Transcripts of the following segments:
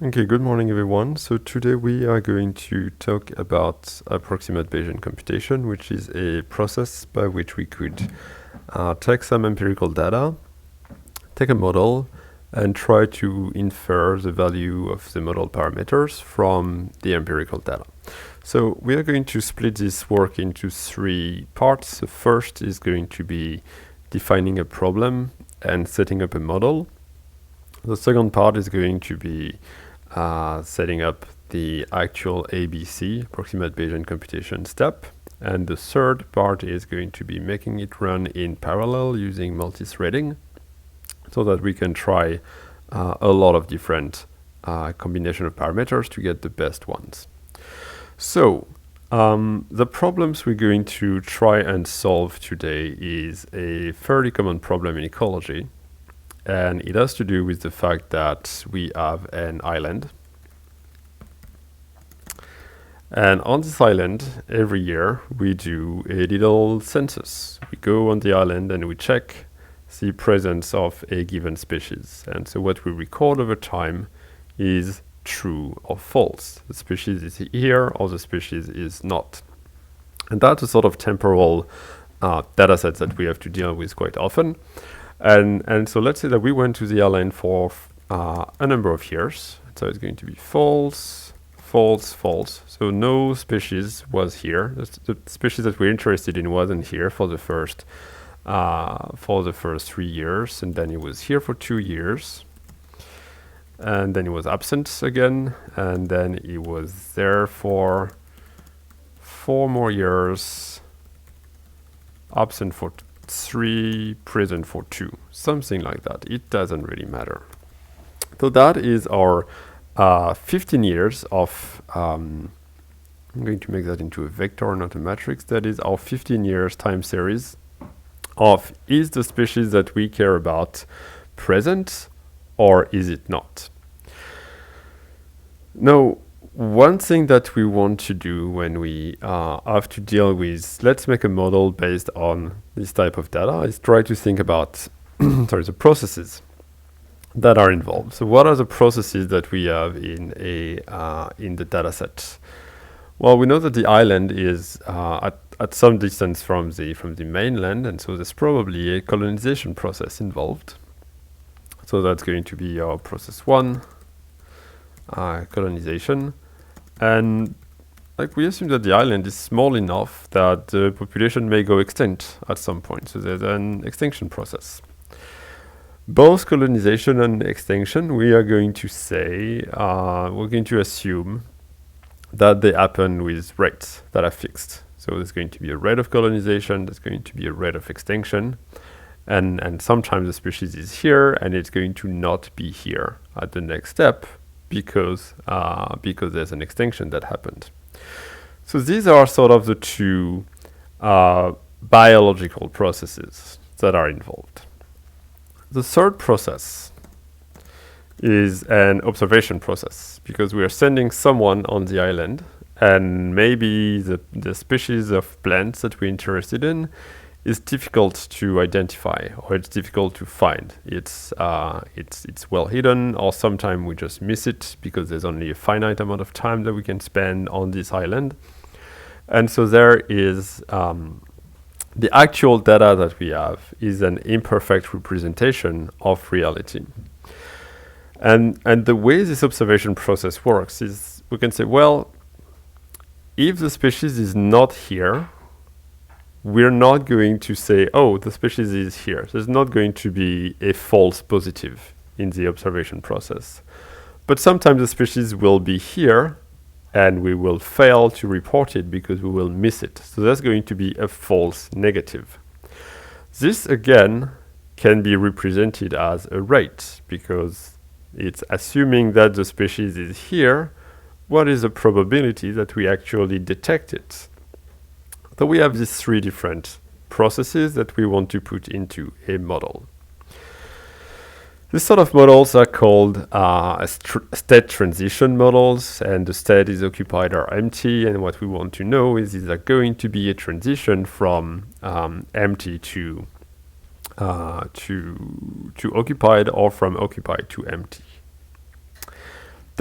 Okay, good morning everyone. So today we are going to talk about approximate Bayesian computation, which is a process by which we could take some empirical data, take a model, and try to infer the value of the model parameters from the empirical data. So we are going to split this work into three parts. The first is going to be defining a problem and setting up a model. The second part is going to be setting up the actual ABC, Approximate Bayesian Computation step. And the third part is going to be making it run in parallel using multi-threading so that we can try a lot of different combination of parameters to get the best ones. So the problems we're going to try and solve today is a fairly common problem in ecology. And it has to do with the fact that we have an island. And on this island, every year, we do a little census. We go on the island and we check the presence of a given species. And so what we record over time is true or false. The species is here or the species is not. And that's a sort of temporal data set that we have to deal with quite often. And so let's say that we went to the island for a number of years. So it's going to be false, false, false. So no species was here. The species that we're interested in wasn't here for the first 3 years, and then it was here for 2 years, and then it was absent again, and then it was there for 4 more years, absent for 3, present for 2, something like that. It doesn't really matter. So that is our 15 years of, I'm going to make that into a vector, not a matrix. That is our 15 years time series of is the species that we care about present or is it not? Now, one thing that we want to do when we have to deal with, let's make a model based on this type of data, is try to think about the processes that are involved. So what are the processes that we have in the data set? Well, we know that the island is at some distance from the mainland, and so there's probably a colonization process involved. So that's going to be our process 1, colonization. And we assume that the island is small enough that the population may go extinct at some point. So there's an extinction process. Both colonization and extinction, we are going to say, we're going to assume that they happen with rates that are fixed. So there's going to be a rate of colonization, there's going to be a rate of extinction, and sometimes the species is here and it's going to not be here at the next step because there's an extinction that happened. So these are sort of the two biological processes that are involved. The third process is an observation process, because we are sending someone on the island, and maybe the species of plants that we're interested in is difficult to identify, or it's difficult to find. It's well hidden, or sometimes we just miss it because there's only a finite amount of time that we can spend on this island. And so there is the actual data that we have is an imperfect representation of reality. And the way this observation process works is we can say, well, if the species is not here, we're not going to say, oh, the species is here. There's not going to be a false positive in the observation process. But sometimes the species will be here and we will fail to report it because we will miss it. So that's going to be a false negative. This, again, can be represented as a rate because it's assuming that the species is here. What is the probability that we actually detect it? So we have these 3 different processes that we want to put into a model. These sort of models are called state transition models, and the state is occupied or empty, and what we want to know is there going to be a transition from empty to occupied or from occupied to empty.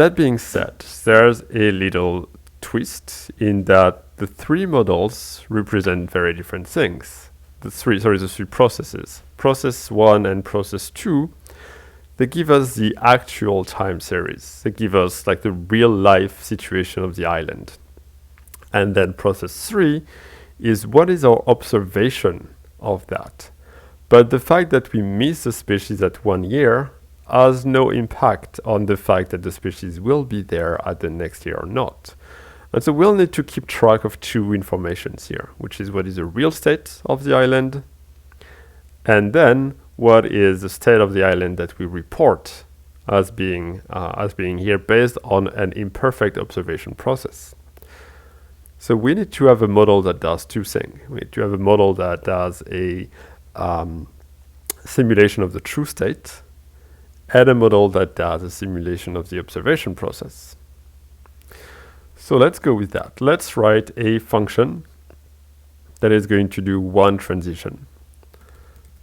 That being said, there's a little twist in that the three models represent very different things. The three processes. Process 1 and process 2, they give us the actual time series. They give us like the real life situation of the island. And then process 3 is what is our observation of that. But the fact that we miss a species at 1 year has no impact on the fact that the species will be there at the next year or not. And so we'll need to keep track of two informations here, which is what is the real state of the island, and then what is the state of the island that we report as being here based on an imperfect observation process. So we need to have a model that does two things. We need to have a model that does a simulation of the true state, and a model that does a simulation of the observation process. So let's go with that. Let's write a function that is going to do one transition.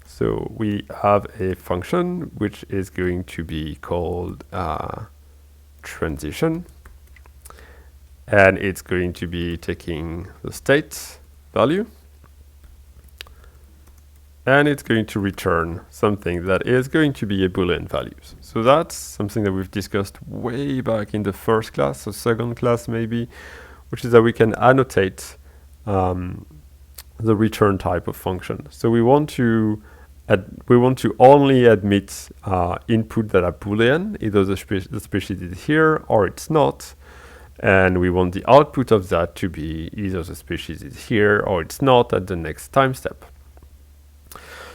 So we have a function which is going to be called transition, and it's going to be taking the state value, and it's going to return something that is going to be a Boolean value. So that's something that we've discussed way back in the first class, or second class maybe, which is that we can annotate the return type of function. So we want to only admit input that are Boolean, either the species is here or it's not, and we want the output of that to be either the species is here or it's not at the next time step.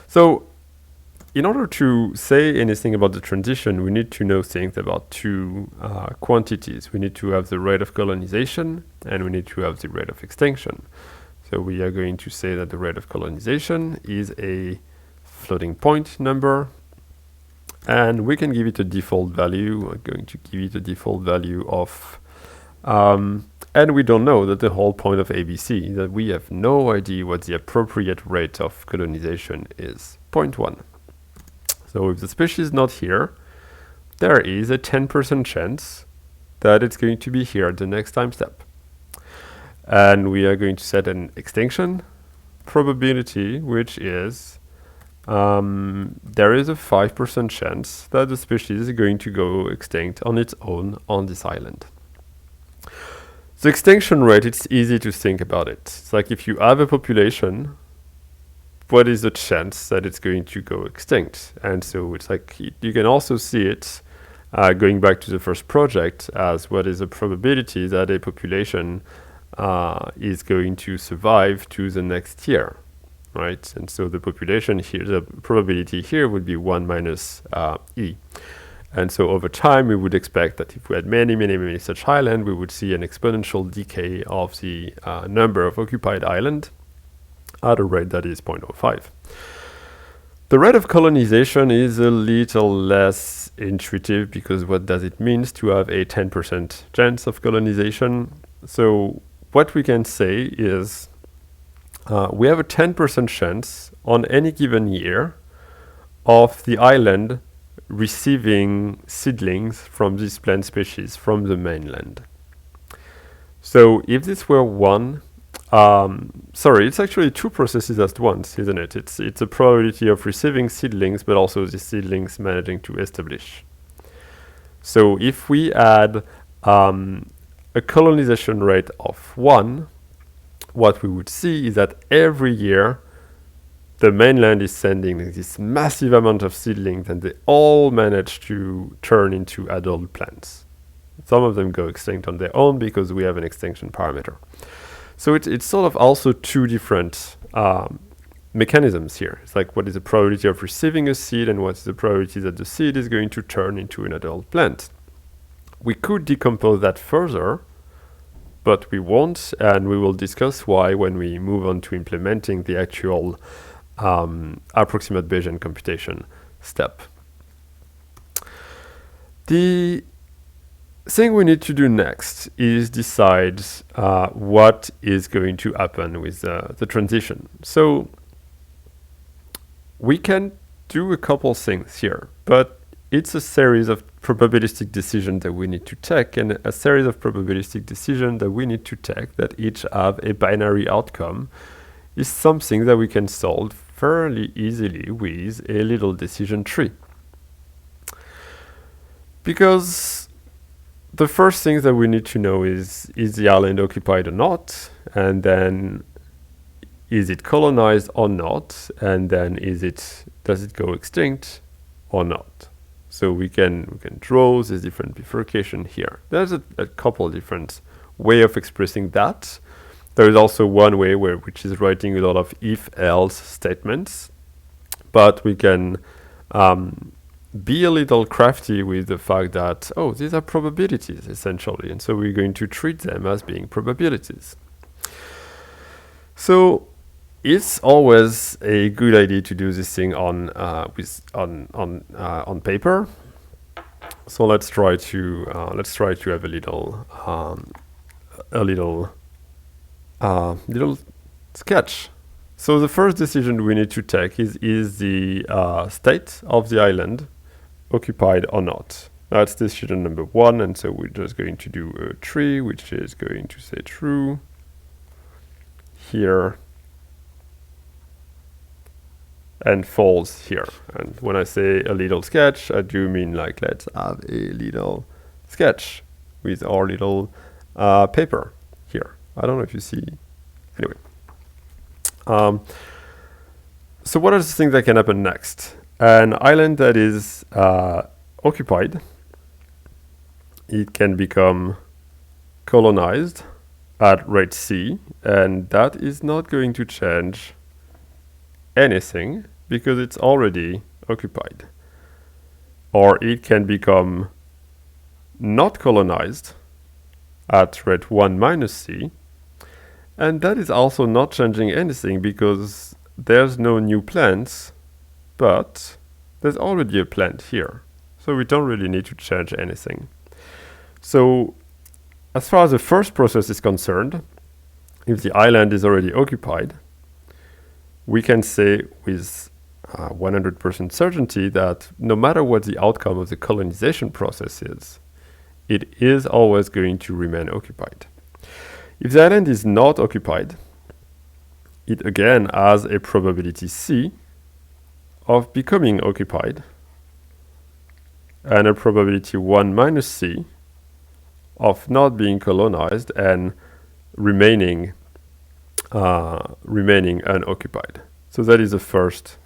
So in order to say anything about the transition, we need to know things about two quantities. We need to have the rate of colonization, and we need to have the rate of extinction. So we are going to say that the rate of colonization is a floating point number, and we can give it a default value. We're going to give it a default value of, and we don't know that the whole point of ABC, that we have no idea what the appropriate rate of colonization is, 0.1. So if the species is not here, there is a 10% chance that it's going to be here at the next time step. And we are going to set an extinction probability, which is there is a 5% chance that the species is going to go extinct on its own on this island. The extinction rate, it's easy to think about it. It's like if you have a population, what is the chance that it's going to go extinct? And so it's like you can also see it going back to the first project as what is the probability that a population is going to survive to the next year, right? And so the population here, the probability here would be 1 minus e. And so over time, we would expect that if we had many such islands, we would see an exponential decay of the number of occupied islands at a rate that is 0.05. The rate of colonization is a little less intuitive, because what does it mean to have a 10% chance of colonization? So what we can say is we have a 10% chance on any given year of the island receiving seedlings from this plant species from the mainland. So if this were one, it's actually two processes at once, isn't it? It's a probability of receiving seedlings, but also the seedlings managing to establish. So if we add a colonization rate of 1, what we would see is that every year the mainland is sending this massive amount of seedlings, and they all manage to turn into adult plants. Some of them go extinct on their own because we have an extinction parameter. So it's sort of also two different mechanisms here. It's like, what is the probability of receiving a seed, and what's the probability that the seed is going to turn into an adult plant. We could decompose that further, but we won't, and we will discuss why when we move on to implementing the actual approximate Bayesian computation step. The thing we need to do next is decide what is going to happen with the transition. So we can do a couple things here, but it's a series of probabilistic decisions that we need to take, and a series of probabilistic decisions that we need to take that each have a binary outcome is something that we can solve fairly easily with a little decision tree. Because the first thing that we need to know is the island occupied or not, and then is it colonized or not, and then does it go extinct or not? So we can draw this different bifurcation here. There's a couple different way of expressing that. There is also one way which is writing a lot of if-else statements, but we can be a little crafty with the fact that, oh, these are probabilities essentially, and so we're going to treat them as being probabilities. So it's always a good idea to do this thing on paper. So let's try to have a little sketch. So the first decision we need to take is the state of the island occupied or not. That's decision number 1, and so we're just going to do a tree which is going to say true here and false here. And when I say a little sketch, I do mean like let's have a little sketch with our little paper here. I don't know if you see. Anyway. So what are the things that can happen next? An island that is occupied, it can become colonized at rate c, and that is not going to change anything because it's already occupied. Or it can become not colonized at rate 1 minus c, and that is also not changing anything because there's no new plants, but there's already a plant here. So we don't really need to change anything. So as far as the first process is concerned, if the island is already occupied, we can say with 100% certainty that no matter what the outcome of the colonization process is, it is always going to remain occupied. If the island is not occupied, it again has a probability C of becoming occupied and a probability 1 minus C of not being colonized and remaining unoccupied. So that is the first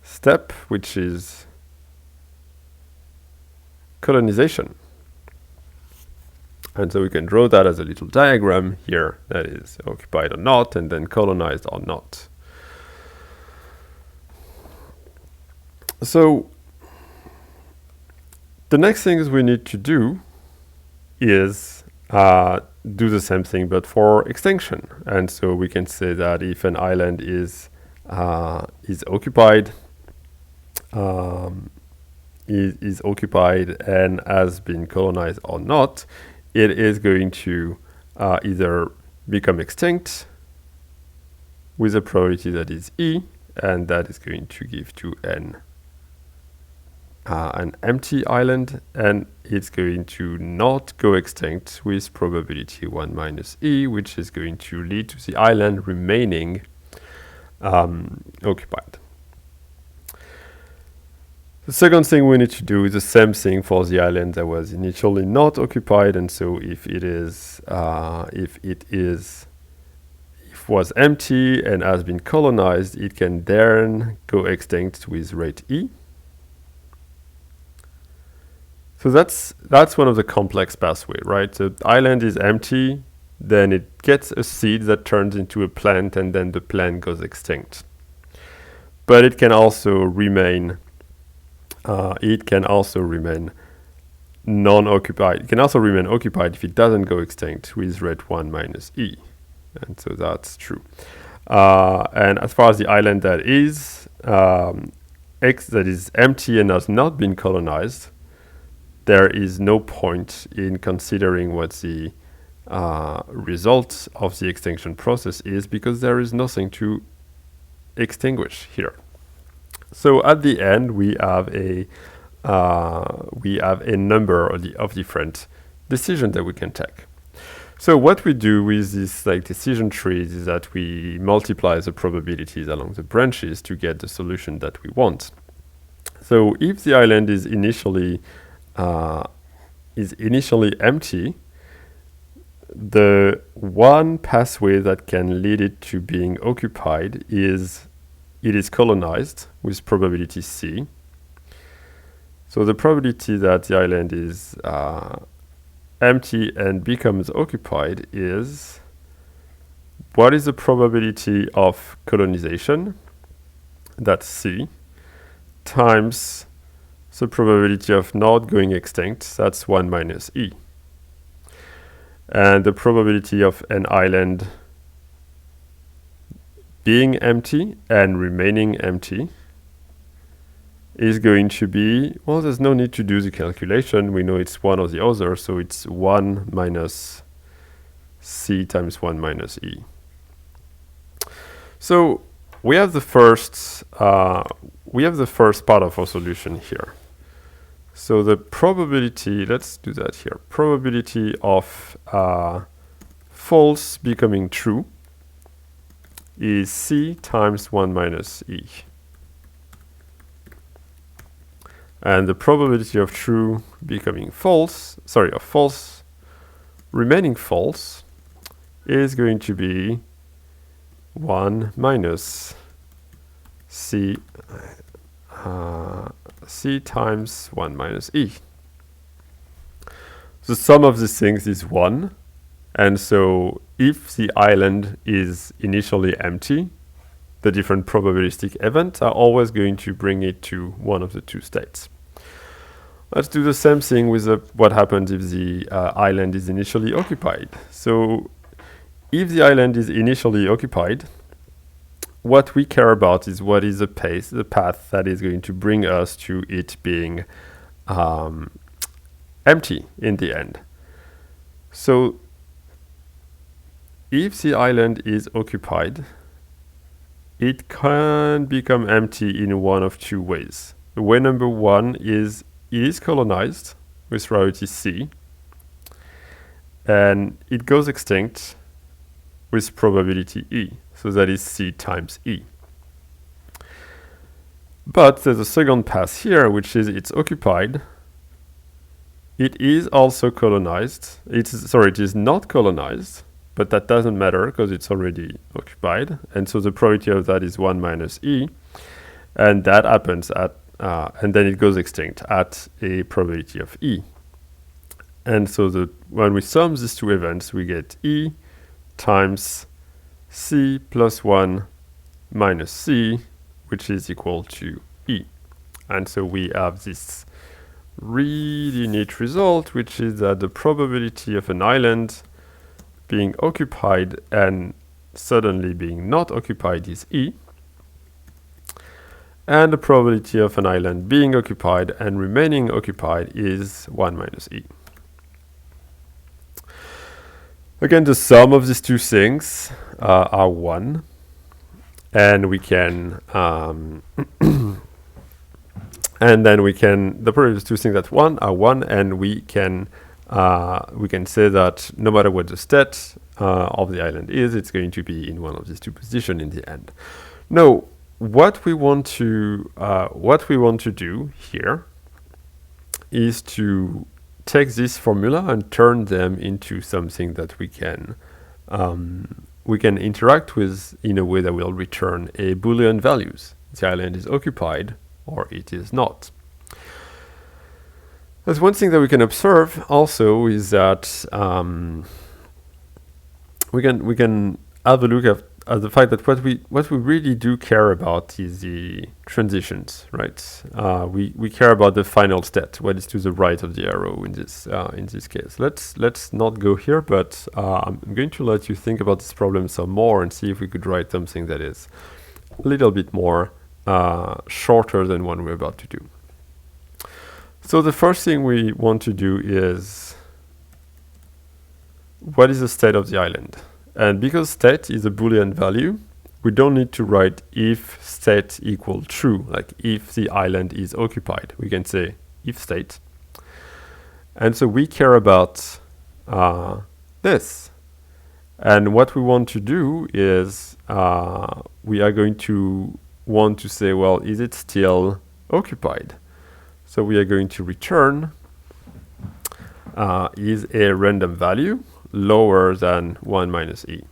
step, which is colonization. And so we can draw that as a little diagram here that is occupied or not, and then colonized or not. So the next things we need to do is do the same thing but for extinction. And so we can say that if an island is occupied, is occupied and has been colonized or not, it is going to either become extinct with a probability that is E, and that is going to give to an empty island, and it's going to not go extinct with probability 1 minus E, which is going to lead to the island remaining occupied. The second thing we need to do is the same thing for the island that was initially not occupied, and so if was empty and has been colonized, it can then go extinct with rate E. So that's one of the complex pathways, right? So the island is empty, then it gets a seed that turns into a plant, and then the plant goes extinct. But it can also remain non-occupied. It can also remain occupied if it doesn't go extinct with rate 1 minus E. And so that's true. And as far as the island that is empty and has not been colonized, there is no point in considering what the result of the extinction process is, because there is nothing to extinguish here. So at the end, we have a we have a number of different decisions that we can take. So what we do with this decision trees is that we multiply the probabilities along the branches to get the solution that we want. So if the island is initially empty, the one pathway that can lead it to being occupied is it is colonized with probability C. So the probability that the island is empty and becomes occupied is what is the probability of colonization, that's C, times the probability of not going extinct, that's 1 minus E. And the probability of an island being empty and remaining empty is going to be, well, there's no need to do the calculation. We know it's one or the other, so it's 1 minus C times 1 minus E. So we have the first part of our solution here. So the probability, let's do that here. Probability of false becoming true is C times 1 minus E. And the probability of true becoming false, of false remaining false is going to be 1 minus C times 1 minus E. The sum of these things is 1. And so if the island is initially empty, the different probabilistic events are always going to bring it to one of the two states. Let's do the same thing with what happens if the island is initially occupied. So if the island is initially occupied, what we care about is what is the path that is going to bring us to it being empty in the end. So if the island is occupied, it can become empty in one of two ways. Way number one is it is colonized with priority C, and it goes extinct with probability E. So that is C times E. But there's a second path here, which is it's occupied. It is also colonized. It is not colonized, but that doesn't matter because it's already occupied. And so the probability of that is 1 minus E. And that happens at, and then it goes extinct at a probability of E. And so when we sum these two events, we get E times C plus 1 minus C, which is equal to E. And so we have this really neat result, which is that the probability of an island being occupied and suddenly being not occupied is E. And the probability of an island being occupied and remaining occupied is 1 minus E. Again, the sum of these two things are 1. And we can, and then we can, the probability of two things that are 1, and we can say that no matter what the state of the island is, it's going to be in one of these two positions in the end. Now, what we want to do here is to take this formula and turn them into something that we can interact with in a way that will return a Boolean values. The island is occupied or it is not. There's one thing that we can observe also is that we can have a look at the fact that what we really do care about is the transitions, right? We care about the final state, what is to the right of the arrow in this case. Let's not go here, but I'm going to let you think about this problem some more and see if we could write something that is a little bit more shorter than one we're about to do. So the first thing we want to do is, what is the state of the island? And because state is a Boolean value, we don't need to write if state equal true, like if the island is occupied. We can say if state. And so we care about this. And what we want to do is we are going to want to say, well, is it still occupied? So we are going to return is a random value lower than 1 minus e.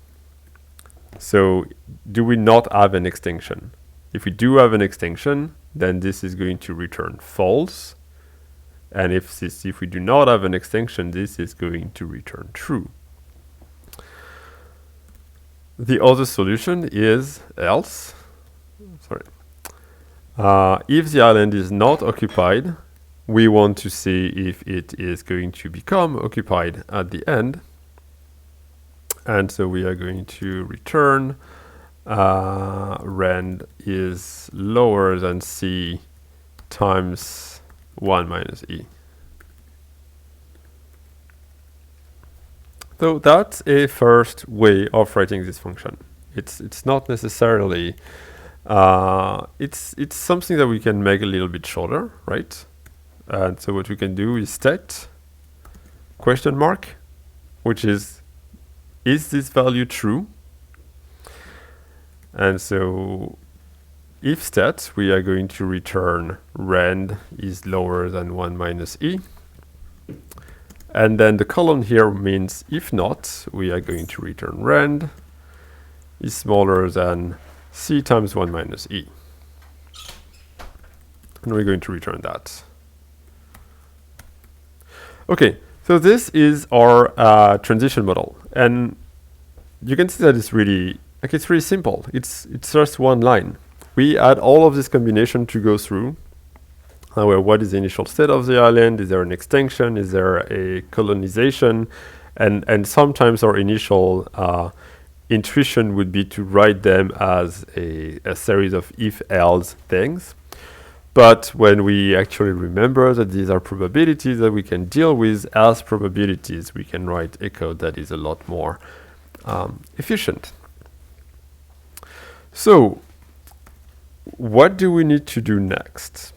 So do we not have an extinction? If we do have an extinction, then this is going to return false. And if we do not have an extinction, this is going to return true. The other solution is else. If the island is not occupied, we want to see if it is going to become occupied at the end. And so we are going to return rand is lower than c times 1 minus e. So that's a first way of writing this function. It's not necessarily it's something that we can make a little bit shorter, right? And so what we can do is state question mark, which is this value true? And so if stat, we are going to return rand is lower than 1 minus e. And then the column here means if not, we are going to return rand is smaller than c times 1 minus e. And we're going to return that. Okay, so this is our transition model. And you can see that it's really simple. It's just one line. We add all of this combination to go through. Where what is the initial state of the island? Is there an extinction? Is there a colonization? And sometimes our initial intuition would be to write them as a series of if-else things. But when we actually remember that these are probabilities that we can deal with as probabilities, we can write a code that is a lot more efficient. So what do we need to do next?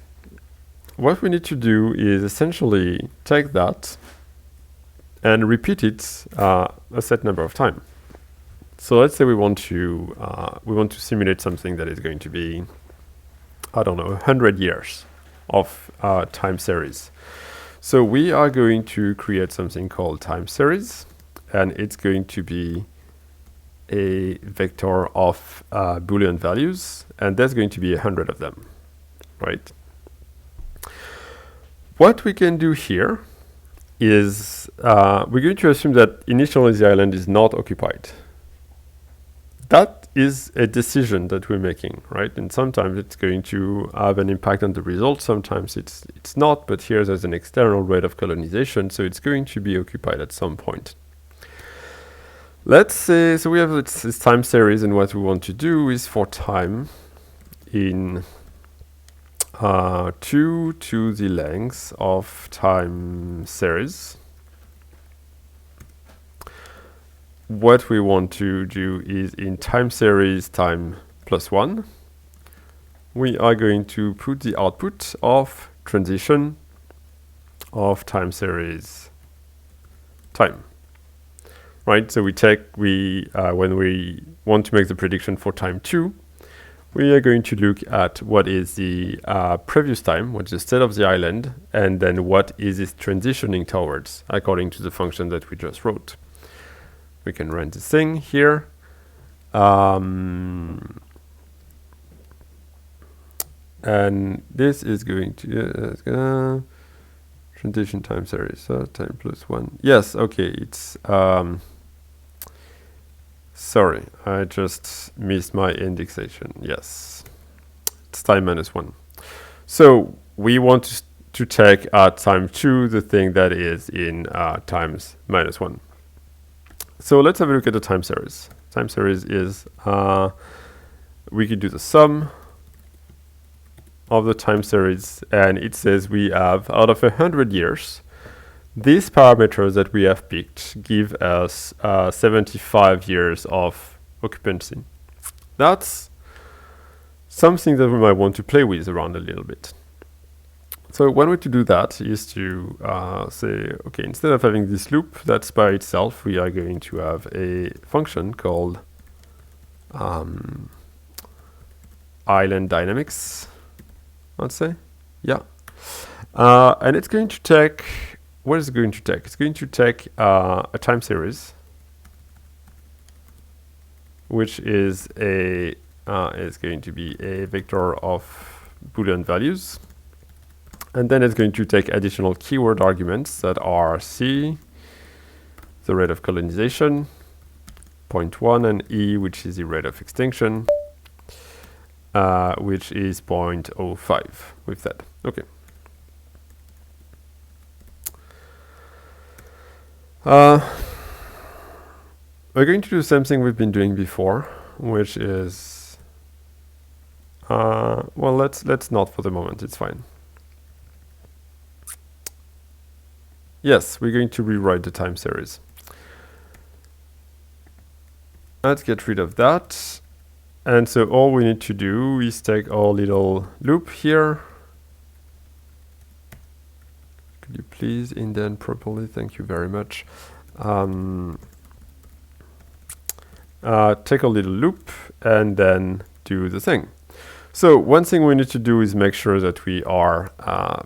What we need to do is essentially take that and repeat it a set number of times. So let's say we want to simulate something that is going to be, I don't know, 100 years of time series. So we are going to create something called time series, and it's going to be a vector of Boolean values, and there's going to be 100 of them, right? What we can do here is we're going to assume that initially the island is not occupied. That is a decision that we're making, right? And sometimes it's going to have an impact on the result. Sometimes it's not, but here there's an external rate of colonization, so it's going to be occupied at some point. Let's say, so we have this time series, and what we want to do is for time in 2 to the length of time series. What we want to do is in time series time plus 1, we are going to put the output of transition of time series time. Right, so when we want to make the prediction for time 2, we are going to look at what is the previous time, what's the state of the island, and then what is it transitioning towards according to the function that we just wrote. We can run this thing here. And this is going to transition time series, so time plus 1. Yes, okay, it's sorry, I just missed my indexation. Yes, it's time minus 1. So we want to take at time 2 the thing that is in times minus 1. So let's have a look at the time series. Time series is, we could do the sum of the time series, and it says we have, out of 100 years, these parameters that we have picked give us 75 years of occupancy. That's something that we might want to play with around a little bit. So one way to do that is to say, okay, instead of having this loop that's by itself, we are going to have a function called island dynamics, let's say. Yeah. And it's going to take, what is it going to take? It's going to take a time series, which is going to be a vector of Boolean values. And then it's going to take additional keyword arguments that are C, the rate of colonization, 0.1, and E, which is the rate of extinction, which is 0.05 with that. Okay. We're going to do the same thing we've been doing before, which is, well, let's not for the moment, it's fine. Yes, we're going to rewrite the time series. Let's get rid of that. And so all we need to do is take our little loop here. Could you please indent properly? Thank you very much. Take a little loop and then do the thing. So one thing we need to do is make sure that we are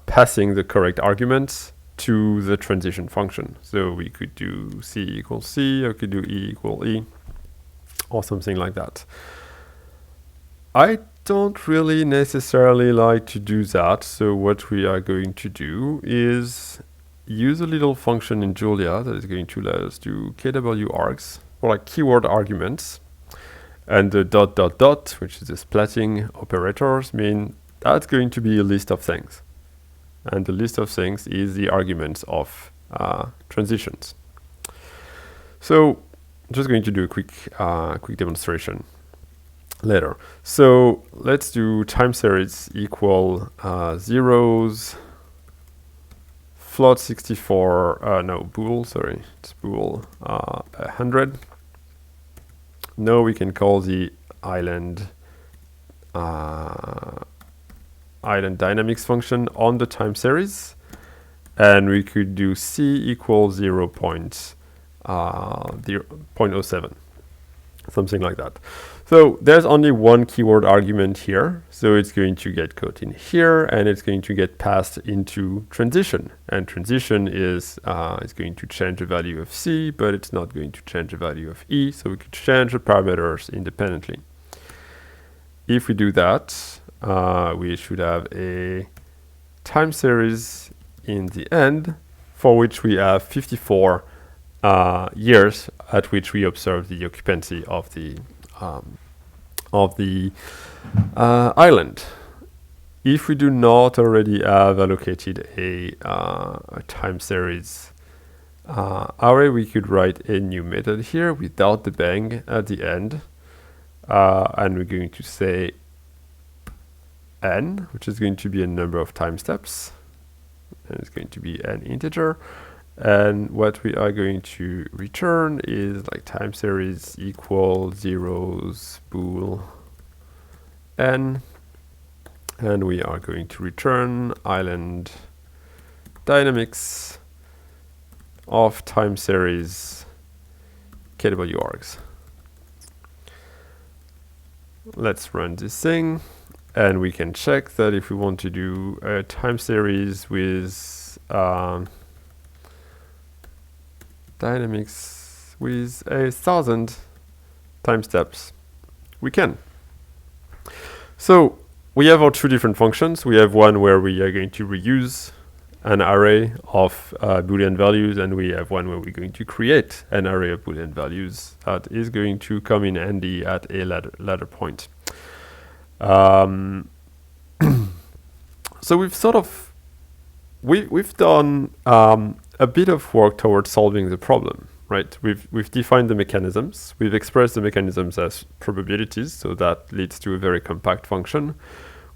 passing the correct arguments to the transition function. So we could do C equals C, or we could do E equal E, or something like that. I don't really necessarily like to do that, so what we are going to do is use a little function in Julia that is going to let us do kwargs, or like keyword arguments, and the ... which is the splitting operators, mean that's going to be a list of things. And the list of things is the arguments of transitions. So I'm just going to do a quick demonstration later. So let's do time series equal zeros, float 64, no, bool, sorry, it's bool 100. Now we can call the island dynamics function on the time series, and we could do C equals 0.07, something like that. So there's only one keyword argument here, so it's going to get caught in here, and it's going to get passed into transition. And transition is going to change the value of C, but it's not going to change the value of E, so we could change the parameters independently. If we do that, we should have a time series in the end for which we have 54 years at which we observe the occupancy of the island. If we do not already have allocated a time series array, we could write a new method here without the bang at the end, and we're going to say n, which is going to be a number of time steps, and it's going to be an integer. And what we are going to return is like time series equals zeros bool n, and we are going to return island dynamics of time series kwargs. Let's run this thing, and we can check that if we want to do a time series with dynamics with 1,000 time steps, we can. So we have our two different functions. We have one where we are going to reuse an array of Boolean values, and we have one where we're going to create an array of Boolean values that is going to come in handy at a later point. So we've sort of we've done a bit of work towards solving the problem, right? We've defined the mechanisms. We've expressed the mechanisms as probabilities, so that leads to a very compact function.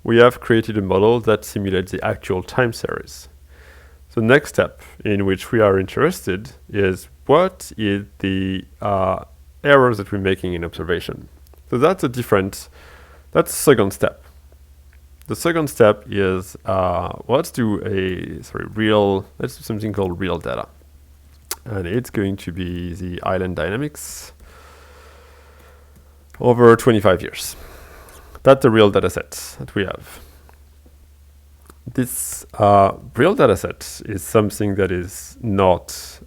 We have created a model that simulates the actual time series. The next step in which we are interested is what is the errors that we're making in observation. So that's the second step. the second step is let's do something called real data, and it's going to be the island dynamics over 25 years. That's the real data set that we have. This real data set is something that is not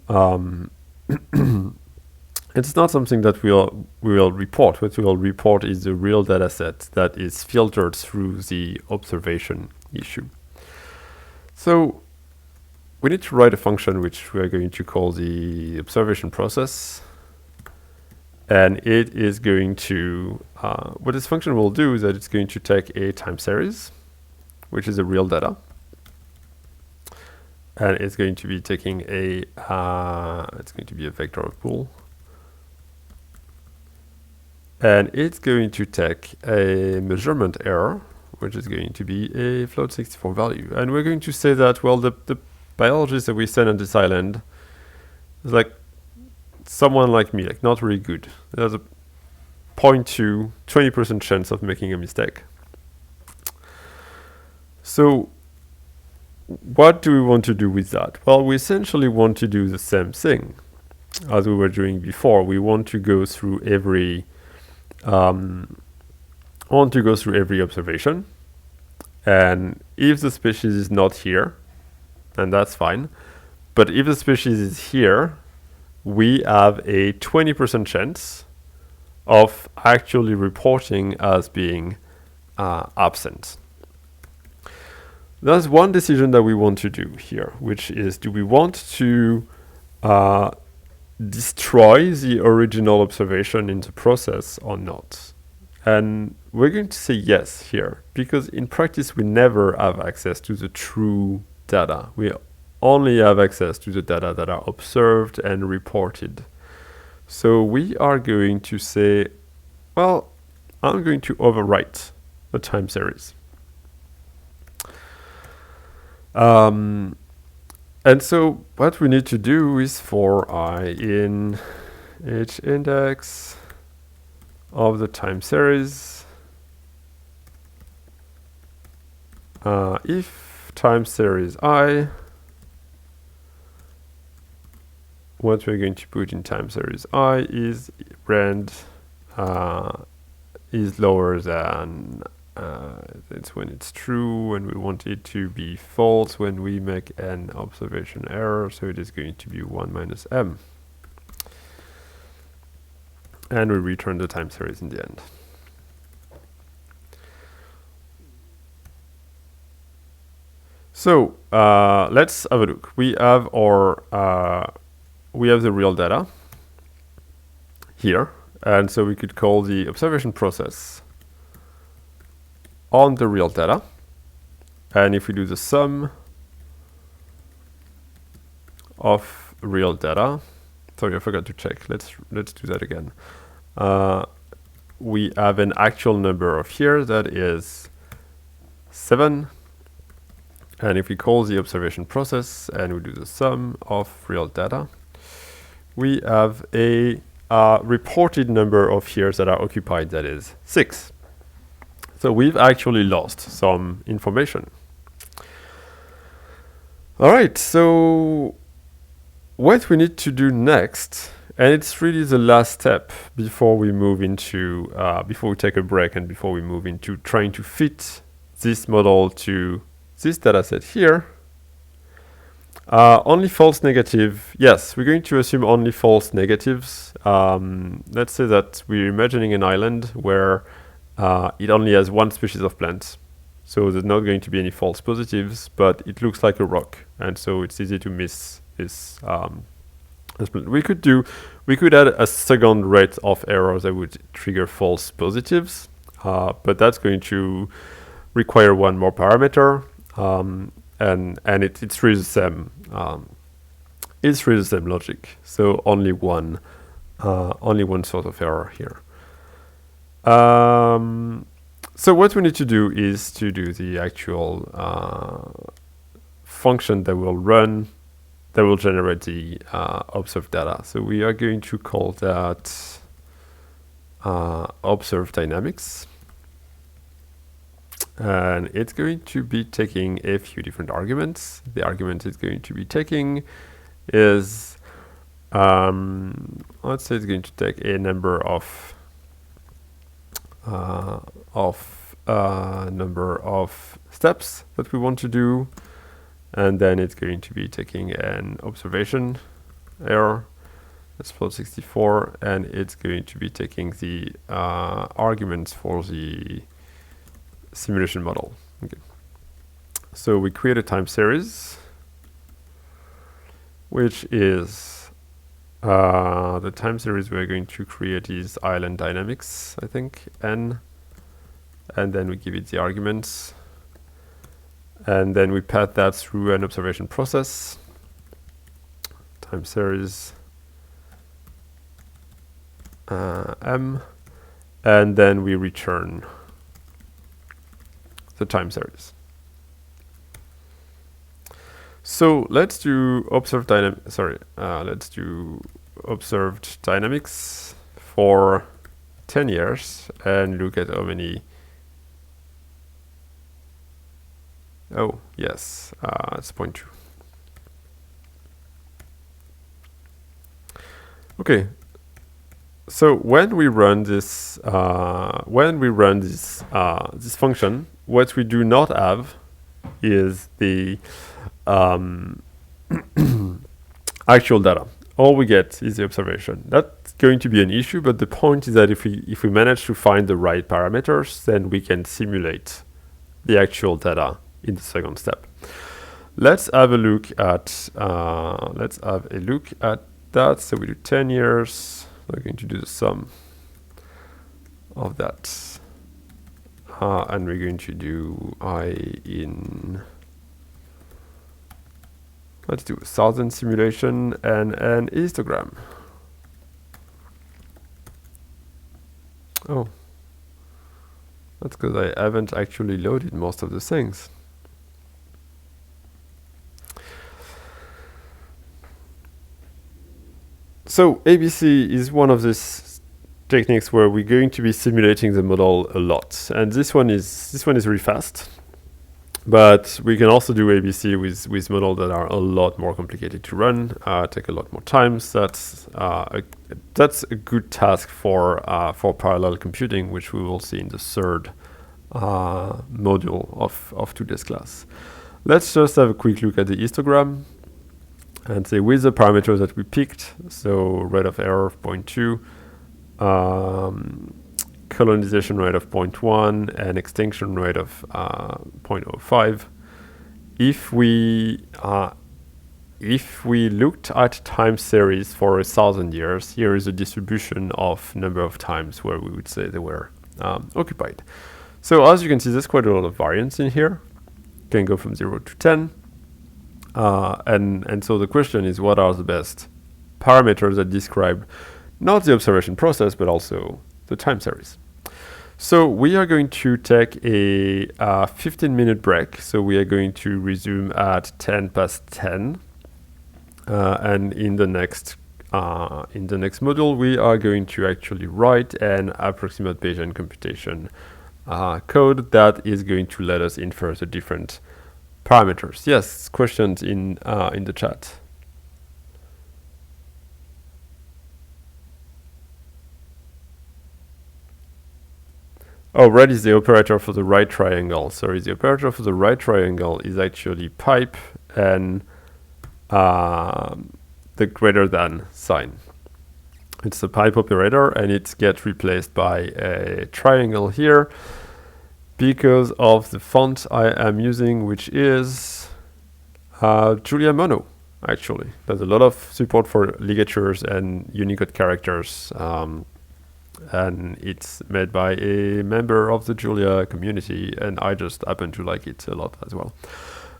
it's not something that we will report. What we will report is the real data set that is filtered through the observation issue. So we need to write a function which we are going to call the observation process. And it is going to, what this function will do is that it's going to take a time series, which is the real data. And it's going to be taking it's going to be a vector of pool. And it's going to take a measurement error, which is going to be a float 64 value. And we're going to say that, well, the biologist that we send on this island is like someone like me, like not really good. There's a 0.2, 20% chance of making a mistake. So what do we want to do with that? Well, we essentially want to do the same thing as we were doing before. We want to go through every observation, and if the species is not here, then that's fine. But if the species is here, we have a 20% chance of actually reporting as being absent. There's one decision that we want to do here, which is, do we want to destroy the original observation in the process or not? And we're going to say yes here, because in practice we never have access to the true data. We only have access to the data that are observed and reported. So we are going to say, well, I'm going to overwrite the time series. And so what we need to do is for I in each index of the time series, if time series I, what we're going to put in time series I is rand is lower than it's when it's true, and we want it to be false when we make an observation error, so it is going to be 1 minus m. And we return the time series in the end. So let's have a look. We have our we have the real data here, and so we could call the observation process on the real data. And if we do the sum of real data, sorry, I forgot to check. Let's do that again. We have an actual number of here that is 7. And if we call the observation process and we do the sum of real data, we have a reported number of here that are occupied, that is 6. So we've actually lost some information. All right, so what we need to do next, and it's really the last step before we move into, before we take a break and before we move into trying to fit this model to this data set here. Only false negative. Yes, we're going to assume only false negatives. Let's say that we're imagining an island where it only has one species of plants. So there's not going to be any false positives, but it looks like a rock. And so it's easy to miss this. We could add a second rate of error that would trigger false positives, but that's going to require one more parameter. And it's really the same. It's really the same logic. So only one sort of error here. So what we need to do is to do the actual function that will run, that will generate the observed data. So we are going to call that observed dynamics. and it's going to be taking a few different arguments. The argument it's going to be taking is, let's say it's going to take a number of steps that we want to do, and then it's going to be taking an observation error. Let's plot 64, and it's going to be taking the arguments for the simulation model. Okay. So we create a time series, which is the time series we're going to create is island dynamics, I think, n, and then we give it the arguments, and then we pass that through an observation process, time series m, and then we return the time series. So let's do observed dynamics for 10 years and look at how many. Oh yes, it's 0.2. Okay. So when we run this, this function, what we do not have is the actual data. All we get is the observation. That's going to be an issue, but the point is that if we manage to find the right parameters, then we can simulate the actual data in the second step. Let's have a look at that. So we do 10 years. We're going to do the sum of that, and we're going to do I in, let's do 1,000 simulation and an histogram. Oh, that's because I haven't actually loaded most of the things. So ABC is one of these techniques where we're going to be simulating the model a lot, and this one is really fast. But we can also do ABC with models that are a lot more complicated to run, take a lot more time. So that's a good task for parallel computing, which we will see in the third module of today's class. Let's just have a quick look at the histogram and say with the parameters that we picked, so rate of error of 0.2, colonization rate of 0.1, and extinction rate of 0.05. If we looked at time series for 1,000 years, here is a distribution of number of times where we would say they were occupied. So as you can see, there's quite a lot of variance in here. Can go from 0 to 10. And so the question is, what are the best parameters that describe not the observation process, but also the time series? So we are going to take a 15-minute break. So we are going to resume at 10 past 10. And in the next module, we are going to actually write an approximate Bayesian computation code that is going to let us infer the different parameters. Yes, questions in the chat. Oh, red is the operator for the right triangle. Sorry, the operator for the right triangle is actually pipe and the greater than sign. It's a pipe operator, and it gets replaced by a triangle here because of the font I am using, which is Julia Mono, actually. There's a lot of support for ligatures and Unicode characters, and it's made by a member of the Julia community, and I just happen to like it a lot as well.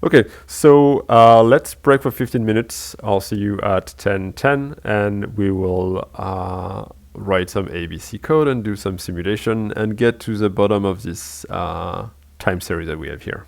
Okay, so let's break for 15 minutes. I'll see you at 10:10, and we will write some ABC code and do some simulation and get to the bottom of this time series that we have here.